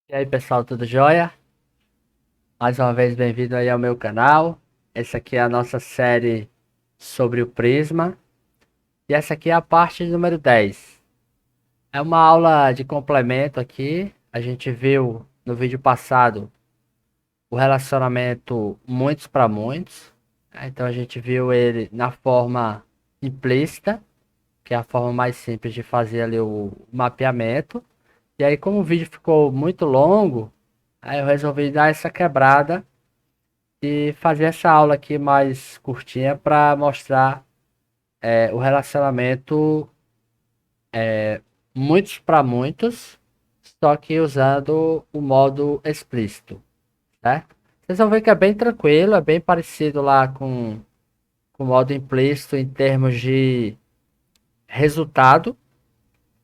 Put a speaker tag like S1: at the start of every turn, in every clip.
S1: E aí pessoal, tudo jóia? Mais uma vez bem-vindo aí ao meu canal. Essa aqui é a nossa série sobre o Prisma. E essa aqui é a parte número 10. É uma aula de complemento aqui. A gente viu no vídeo passado o relacionamento muitos para muitos. Então a gente viu ele na forma implícita, que é a forma mais simples de fazer ali o mapeamento. E aí, como o vídeo ficou muito longo, aí eu resolvi dar essa quebrada e fazer essa aula aqui mais curtinha para mostrar o relacionamento muitos para muitos, só que usando o modo explícito, certo? Vocês vão ver que é bem tranquilo, é bem parecido lá com o modo implícito em termos de resultado,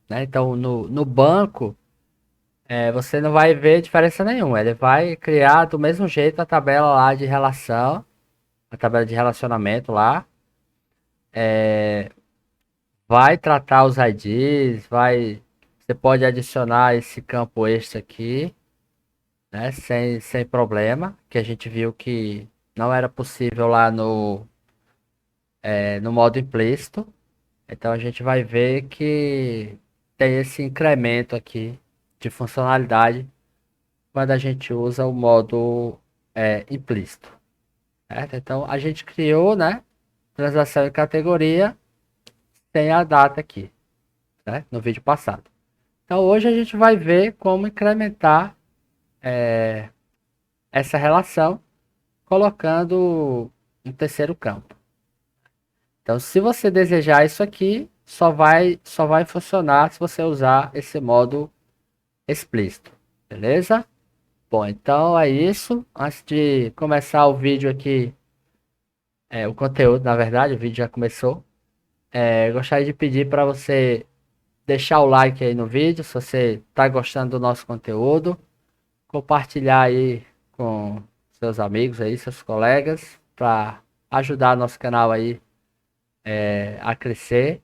S1: né? Então no banco você não vai ver diferença nenhuma, ele vai criar do mesmo jeito a tabela lá de relação, a tabela de relacionamento lá. Vai tratar os IDs, você pode adicionar esse campo extra aqui, né, sem problema, que a gente viu que não era possível lá no modo implícito. Então a gente vai ver que tem esse incremento aqui de funcionalidade quando a gente usa o modo implícito, certo? Então a gente criou, né, transação em categoria, tem a data aqui, né, no vídeo passado. Então hoje a gente vai ver como incrementar essa relação colocando um terceiro campo. Então se você desejar isso aqui, só vai funcionar se você usar esse modo explícito, beleza? Bom, então é isso. Antes de começar o vídeo aqui, o conteúdo, na verdade, o vídeo já começou. Eu gostaria de pedir para você deixar o like aí no vídeo, se você está gostando do nosso conteúdo. Compartilhar aí com seus amigos aí, seus colegas, para ajudar nosso canal aí a crescer.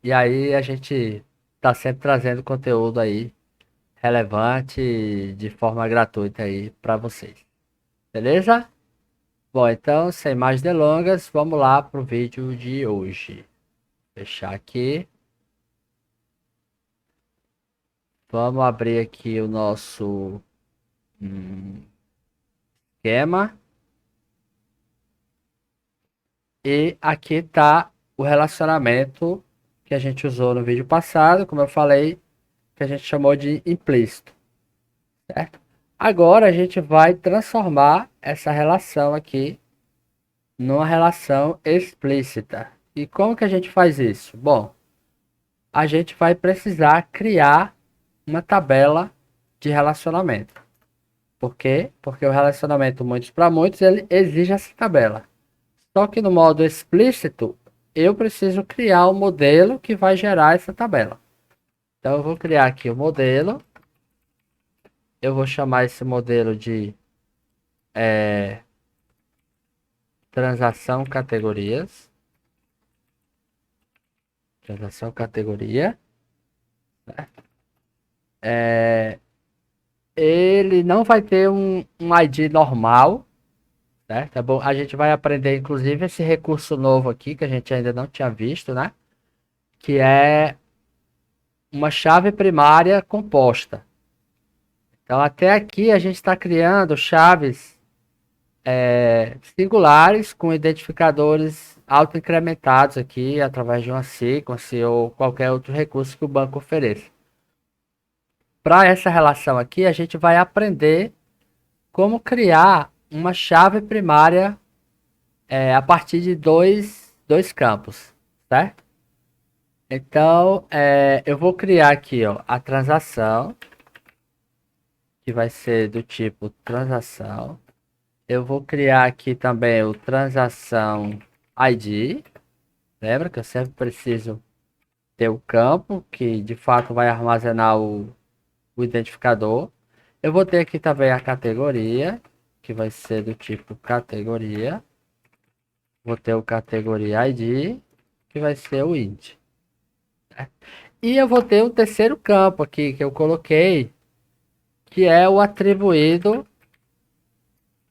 S1: E aí a gente tá sempre trazendo conteúdo aí relevante de forma gratuita aí para vocês. Beleza? Bom, então, sem mais delongas, vamos lá pro vídeo de hoje. Fechar aqui. Vamos abrir aqui o nosso esquema. E aqui está o relacionamento que a gente usou no vídeo passado, como eu falei, que a gente chamou de implícito, certo? Agora a gente vai transformar essa relação aqui numa relação explícita. E como que a gente faz isso? Bom, a gente vai precisar criar uma tabela de relacionamento. Por quê? Porque o relacionamento muitos para muitos ele exige essa tabela. Só que no modo explícito, eu preciso criar o modelo que vai gerar essa tabela. Então eu vou criar aqui o modelo. Eu vou chamar esse modelo de transação categorias. Transação categoria. Ele não vai ter um ID normal, certo? É bom, a gente vai aprender inclusive esse recurso novo aqui que a gente ainda não tinha visto, né? Que é uma chave primária composta. Então até aqui a gente está criando chaves singulares com identificadores auto-incrementados aqui através de uma sequence ou qualquer outro recurso que o banco ofereça. Para essa relação aqui, a gente vai aprender como criar uma chave primária a partir de dois campos, certo? Então, eu vou criar aqui ó, a transação, que vai ser do tipo transação. Eu vou criar aqui também o transação ID. Lembra que eu sempre preciso ter o campo que de fato vai armazenar o identificador. Eu vou ter aqui também a categoria, que vai ser do tipo categoria. Vou ter o categoria ID, que vai ser o int. Né? E eu vou ter o terceiro campo aqui que eu coloquei, que é o atribuído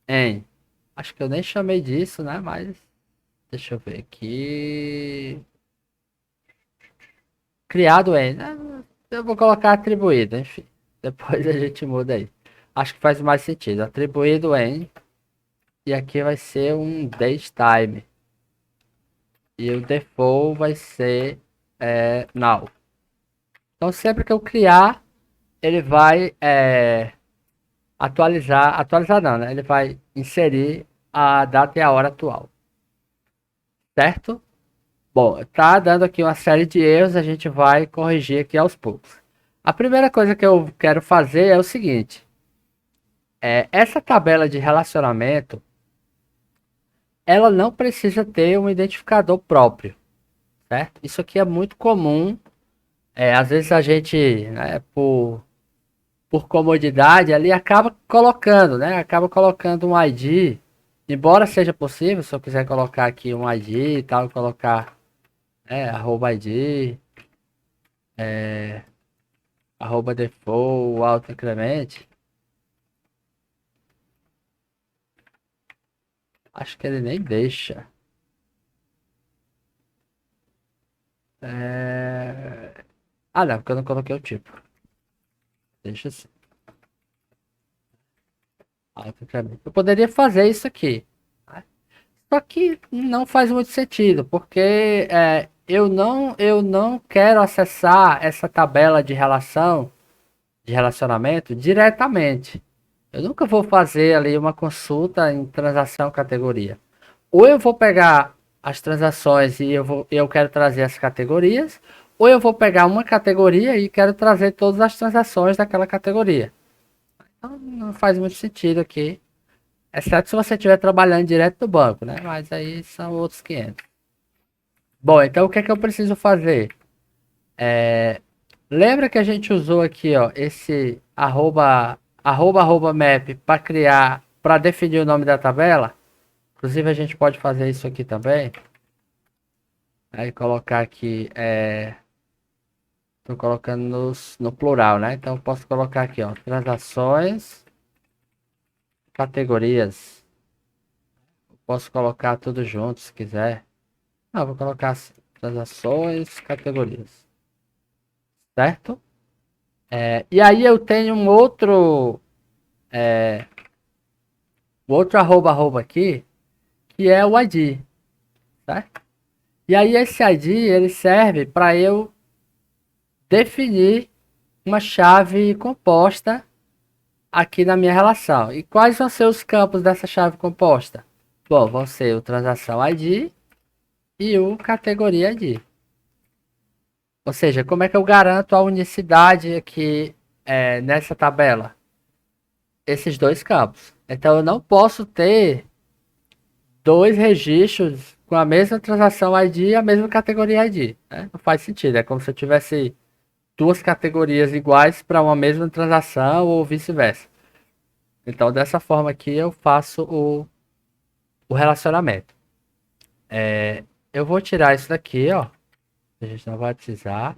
S1: em. Acho que eu nem chamei disso, né? Mas deixa eu ver aqui. Criado em. Eu vou colocar atribuído, enfim. Depois a gente muda aí. Acho que faz mais sentido. Atribuído em. E aqui vai ser um datetime. E o default vai ser null. Então sempre que eu criar, ele vai atualizar. Atualizar não, né? Ele vai inserir a data e a hora atual. Certo? Bom, tá dando aqui uma série de erros, a gente vai corrigir aqui aos poucos. A primeira coisa que eu quero fazer é o seguinte: essa tabela de relacionamento, ela não precisa ter um identificador próprio, certo? Isso aqui é muito comum. Às vezes a gente, né, por comodidade, ali acaba colocando, né? Acaba colocando um ID, embora seja possível, se eu quiser colocar aqui um ID e tal, colocar arroba ID. Arroba default, auto increment. Acho que ele nem deixa. Ah, não, porque eu não coloquei o tipo. Deixa assim. Auto increment. Eu poderia fazer isso aqui. Né? Só que não faz muito sentido, porque eu não quero acessar essa tabela de relacionamento diretamente. Eu nunca vou fazer ali uma consulta em transação categoria. Ou eu vou pegar as transações e eu quero trazer as categorias, ou eu vou pegar uma categoria e quero trazer todas as transações daquela categoria. Então não faz muito sentido aqui, exceto se você estiver trabalhando direto do banco, né? Mas aí são outros 500. Bom, então o que é que eu preciso fazer? Lembra que a gente usou aqui, ó, esse arroba map para criar, para definir o nome da tabela? Inclusive a gente pode fazer isso aqui também. Aí colocar aqui, tô colocando no plural, né? Então eu posso colocar aqui, ó, transações, categorias. Posso colocar tudo junto se quiser. Não, vou colocar assim, transações, categorias. Certo? E aí eu tenho um outro arroba aqui, que é o ID, certo? E aí esse ID, ele serve para eu definir uma chave composta aqui na minha relação. E quais vão ser os campos dessa chave composta? Bom, vão ser o transação ID e o categoria ID. Ou seja, como é que eu garanto a unicidade aqui nessa tabela? Esses dois campos. Então eu não posso ter dois registros com a mesma transação ID e a mesma categoria ID. Né? Não faz sentido. É como se eu tivesse duas categorias iguais para uma mesma transação ou vice-versa. Então dessa forma aqui eu faço o relacionamento. Eu vou tirar isso daqui, ó. A gente não vai precisar.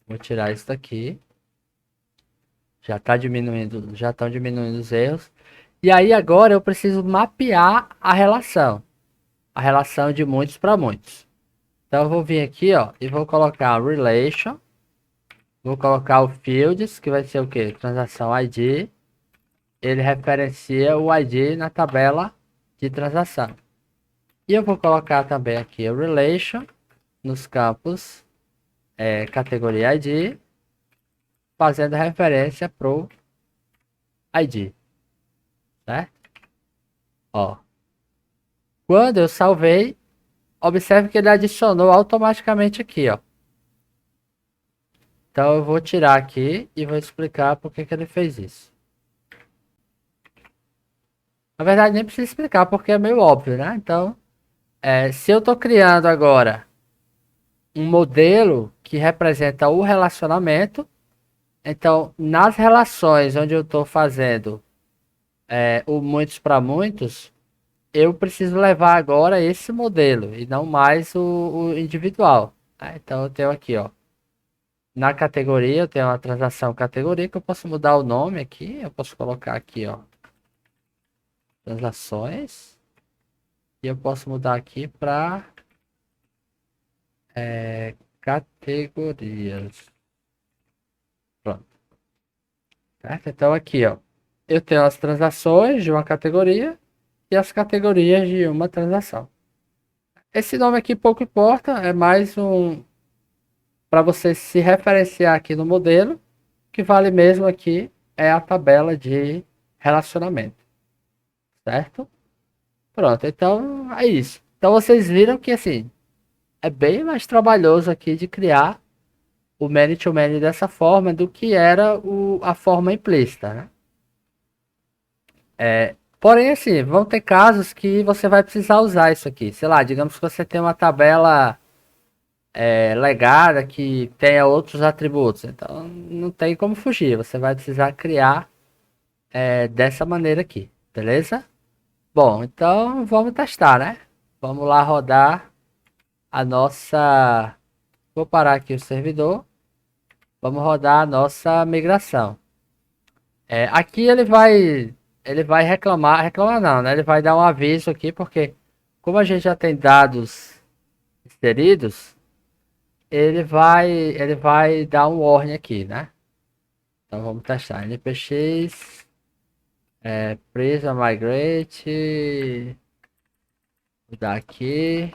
S1: Vou tirar isso daqui. Já estão diminuindo os erros. E aí agora eu preciso mapear a relação. A relação de muitos para muitos. Então eu vou vir aqui, ó, e vou colocar relation. Vou colocar o fields, que vai ser o que? Transação ID. Ele referencia o ID na tabela de transação. E eu vou colocar também aqui o relation nos campos categoria ID, fazendo referência pro ID, certo? Ó, quando eu salvei, observe que ele adicionou automaticamente aqui, ó. Então eu vou tirar aqui e vou explicar por que ele fez isso. Na verdade nem precisa explicar porque é meio óbvio, né? Então, se eu estou criando agora um modelo que representa o relacionamento, então nas relações onde eu estou fazendo o muitos para muitos, eu preciso levar agora esse modelo e não mais o individual. Tá? Então eu tenho aqui, ó, na categoria, eu tenho uma transação categoria que eu posso mudar o nome aqui. Eu posso colocar aqui, ó, transações. E eu posso mudar aqui para categorias. Pronto. Certo? Então aqui, ó, eu tenho as transações de uma categoria e as categorias de uma transação. Esse nome aqui pouco importa, é mais um para você se referenciar aqui no modelo. O que vale mesmo aqui é a tabela de relacionamento, certo? Pronto, então é isso. Então vocês viram que assim é bem mais trabalhoso aqui de criar o many-to-many dessa forma do que era a forma implícita, né? Porém, assim, vão ter casos que você vai precisar usar isso aqui. Sei lá, digamos que você tem uma tabela legada que tenha outros atributos. Então, não tem como fugir. Você vai precisar criar dessa maneira aqui, beleza? Bom, então vamos testar, né? Vamos lá rodar a nossa... Vou parar aqui o servidor. Vamos rodar a nossa migração. Aqui ele vai reclamar não, né? Ele vai dar um aviso aqui, porque como a gente já tem dados inseridos, ele vai dar um warning aqui, né? Então vamos testar. npx Prisma Migrate. Vou dar aqui.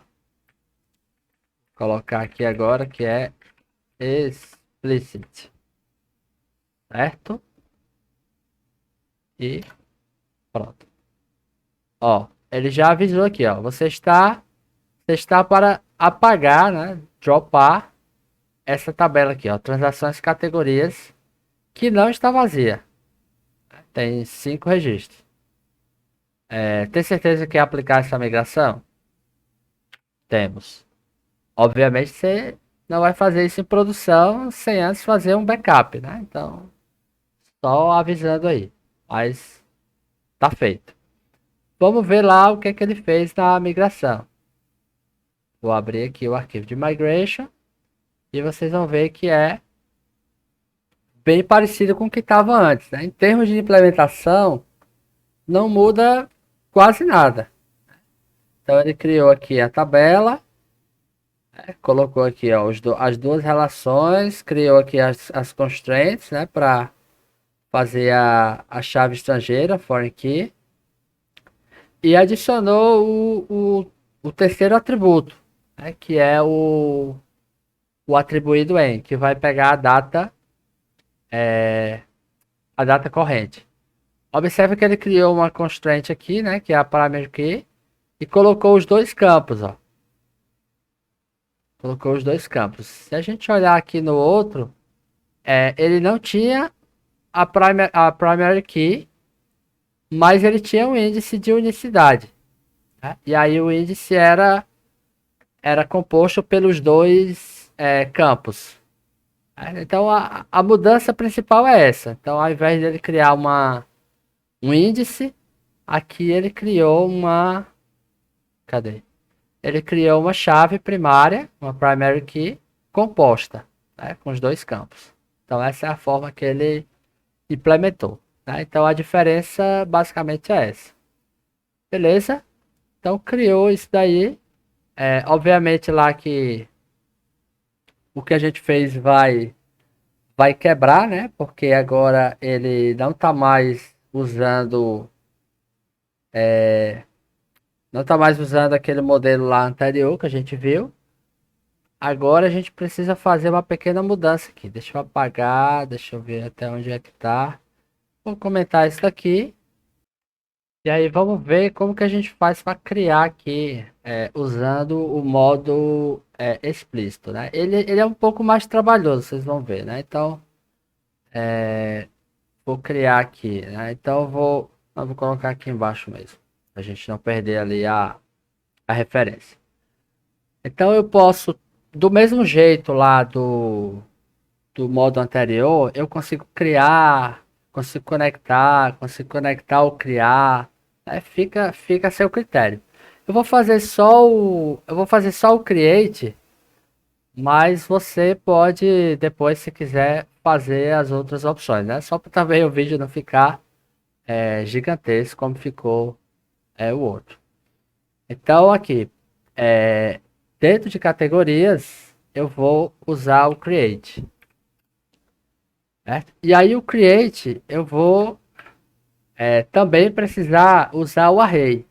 S1: Colocar aqui agora que é explicit. Certo? E pronto. Ó, ele já avisou aqui, ó. Você está para apagar, né? Dropar essa tabela aqui, ó. Transações categorias que não está vazia. Tem 5 registros. Tem certeza que quer aplicar essa migração? Temos. Obviamente você não vai fazer isso em produção sem antes fazer um backup, né? Então, só avisando aí. Mas tá feito. Vamos ver lá o que é que ele fez na migração. Vou abrir aqui o arquivo de migration e vocês vão ver que é bem parecido com o que estava antes, né? Em termos de implementação, não muda quase nada. Então ele criou aqui a tabela, colocou aqui ó, as duas relações, criou aqui as constraints, né, para fazer a chave estrangeira, foreign key, e adicionou o terceiro atributo, né, que é o atribuído em, que vai pegar a data corrente. Observe que ele criou uma constraint aqui, né, que é a primary key, e colocou os dois campos, ó. Colocou os dois campos. Se a gente olhar aqui no outro, ele não tinha a primary key, mas ele tinha um índice de unicidade, né? E aí o índice era composto pelos dois campos. Então a mudança principal é essa. Então ao invés dele criar um índice, aqui ele criou uma... Cadê? Ele criou uma chave primária, uma primary key, composta, né, com os dois campos. Então essa é a forma que ele implementou, né? Então a diferença basicamente é essa. Beleza? Então criou isso daí. Obviamente lá que o que a gente fez vai quebrar, né? Porque agora ele não está mais usando aquele modelo lá anterior que a gente viu. Agora a gente precisa fazer uma pequena mudança aqui. Deixa eu apagar, deixa eu ver até onde é que tá. Vou comentar isso daqui. E aí vamos ver como que a gente faz para criar aqui, usando o modo explícito, né? Ele é um pouco mais trabalhoso, vocês vão ver, né? Então, vou criar aqui, né? Então eu vou colocar aqui embaixo mesmo, para a gente não perder ali a referência. Então eu posso, do mesmo jeito lá do modo anterior, eu consigo criar, consigo conectar ou criar, né? Fica a seu critério. Eu vou fazer só o create Mas você pode depois, se quiser, fazer as outras opções, né? Só para também o vídeo não ficar gigantesco como ficou o outro. Então aqui, é, dentro de categorias, eu vou usar o Create, certo? E aí o Create, eu vou também precisar usar o Array.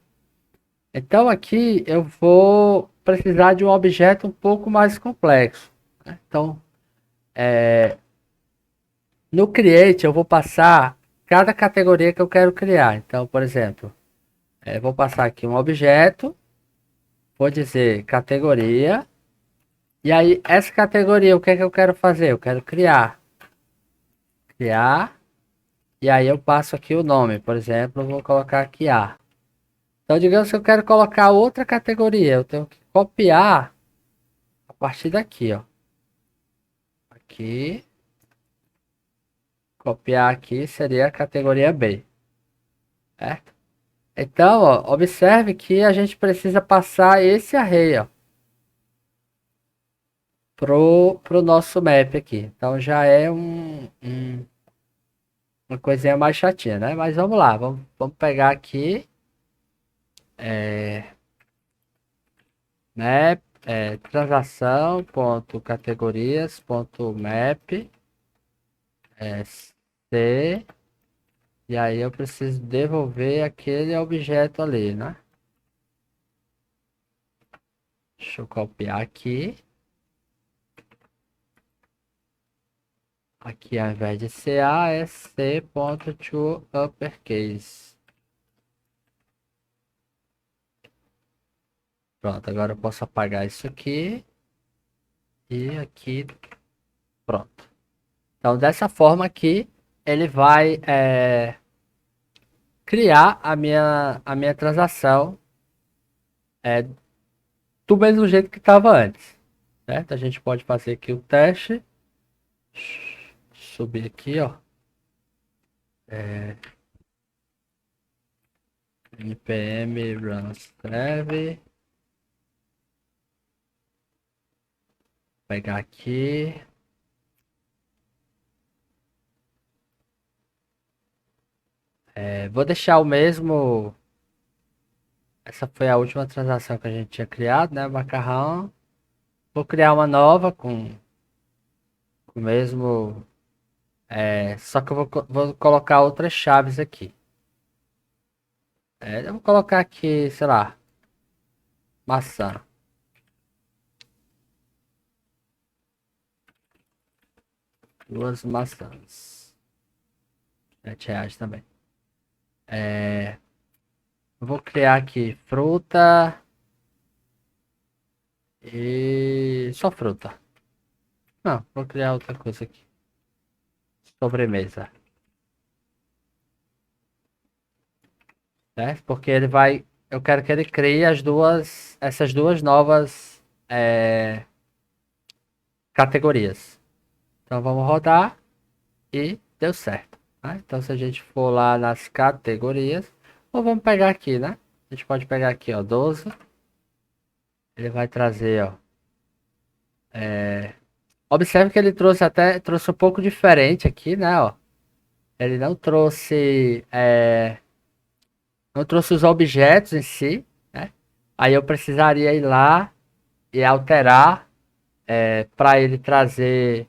S1: Então aqui eu vou precisar de um objeto um pouco mais complexo, né? Então, no Create eu vou passar cada categoria que eu quero criar. Então, por exemplo, eu vou passar aqui um objeto, vou dizer categoria, e aí essa categoria, o que é que eu quero fazer? Eu quero criar, e aí eu passo aqui o nome, por exemplo, eu vou colocar aqui A. Então, digamos que eu quero colocar outra categoria, eu tenho que copiar a partir daqui, ó. Aqui, copiar aqui seria a categoria B, certo? Então, ó, observe que a gente precisa passar esse array, ó, pro nosso map aqui. Então já é uma coisinha mais chatinha, né? Mas vamos lá, vamos pegar aqui, map, transação, ponto, categorias, ponto, map, C, e aí eu preciso devolver aquele objeto ali, né? Deixa eu copiar aqui. Aqui ao invés de CA é C.to uppercase. Pronto, agora eu posso apagar isso aqui. E aqui, pronto. Então dessa forma aqui, ele vai criar a minha transação do mesmo jeito que estava antes. Certo? A gente pode fazer aqui o teste. Subir aqui, ó. npm runs dev. Pegar aqui. Vou deixar o mesmo. Essa foi a última transação que a gente tinha criado, né? Macarrão. Vou criar uma nova com o mesmo. Só que eu vou colocar outras chaves aqui. Eu vou colocar aqui, sei lá, maçã. Duas maçãs. R$ 7 também. Vou criar aqui fruta e só fruta. Não, vou criar outra coisa aqui. Sobremesa. Certo? Porque ele vai. Eu quero que ele crie essas duas novas categorias. Então vamos rodar e deu certo. Tá? Então se a gente for lá nas categorias, ou vamos pegar aqui, né? A gente pode pegar aqui, ó, 12. Ele vai trazer, ó. Observe que ele trouxe um pouco diferente aqui, né, ó. Ele não trouxe os objetos em si, né? Aí eu precisaria ir lá e alterar para ele trazer,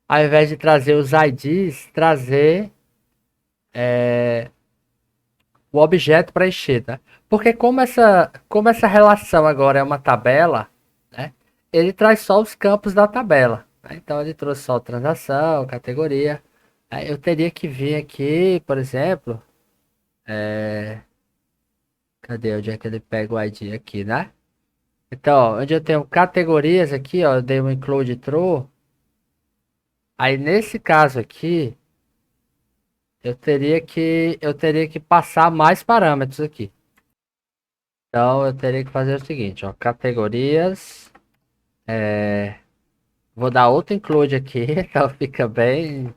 S1: ao invés de trazer os IDs, trazer o objeto para encher, tá? Porque como essa relação agora é uma tabela, né? Ele traz só os campos da tabela, né? Então ele trouxe só transação, categoria. Eu teria que vir aqui, por exemplo, cadê? Onde é que ele pega o ID aqui, né? Então, ó, onde eu tenho categorias aqui, ó, eu dei um include true. Aí nesse caso aqui, eu teria que passar mais parâmetros aqui. Então eu teria que fazer o seguinte, ó, categorias, vou dar outro include aqui, então fica bem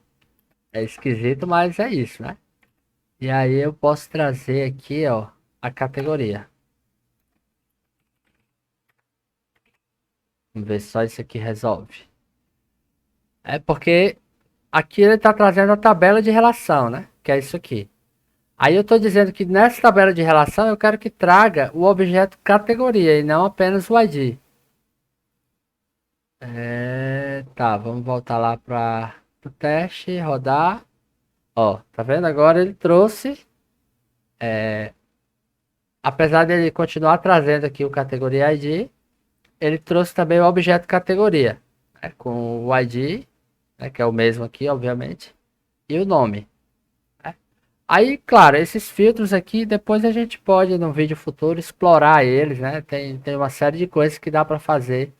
S1: esquisito, mas é isso, né? E aí eu posso trazer aqui, ó, a categoria. Vamos ver se só isso aqui resolve. É porque aqui ele está trazendo a tabela de relação, né? Que é isso aqui. Aí eu estou dizendo que nessa tabela de relação eu quero que traga o objeto categoria e não apenas o ID. Tá, vamos voltar lá para o teste, rodar. Ó, tá vendo? Agora ele trouxe, apesar dele continuar trazendo aqui o categoria ID, ele trouxe também o objeto categoria, né, com o ID, né, que é o mesmo aqui, obviamente, e o nome. Né? Aí, claro, esses filtros aqui, depois a gente pode, no vídeo futuro, explorar eles, né? Tem uma série de coisas que dá para fazer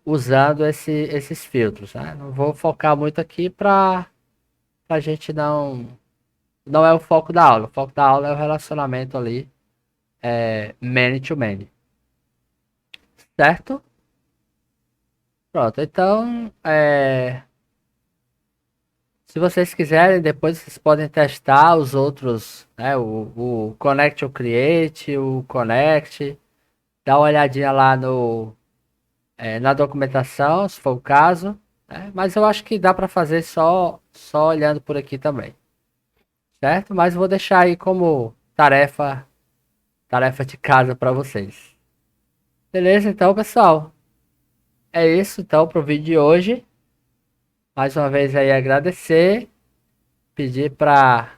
S1: usando esses filtros, né? Não vou focar muito aqui para a gente não é o foco da aula. O foco da aula é o relacionamento ali, many to many, certo? Pronto, então, se vocês quiserem, depois vocês podem testar os outros, né? O Connect to Create, o Connect, dá uma olhadinha lá na documentação, se for o caso, né? Mas eu acho que dá para fazer só olhando por aqui também, certo? Mas vou deixar aí como tarefa de casa para vocês. Beleza, então, pessoal, é isso então pro vídeo de hoje. Mais uma vez aí agradecer, pedir para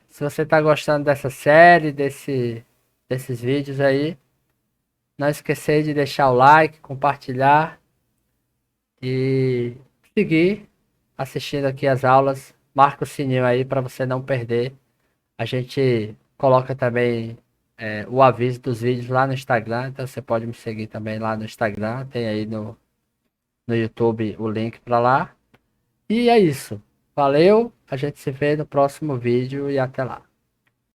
S1: se você está gostando dessa série, desses vídeos aí, não esquecer de deixar o like, compartilhar e seguir assistindo aqui as aulas. Marca o sininho aí para você não perder. A gente coloca também o aviso dos vídeos lá no Instagram, então você pode me seguir também lá no Instagram. Tem aí no YouTube o link para lá. E é isso. Valeu, a gente se vê no próximo vídeo e até lá.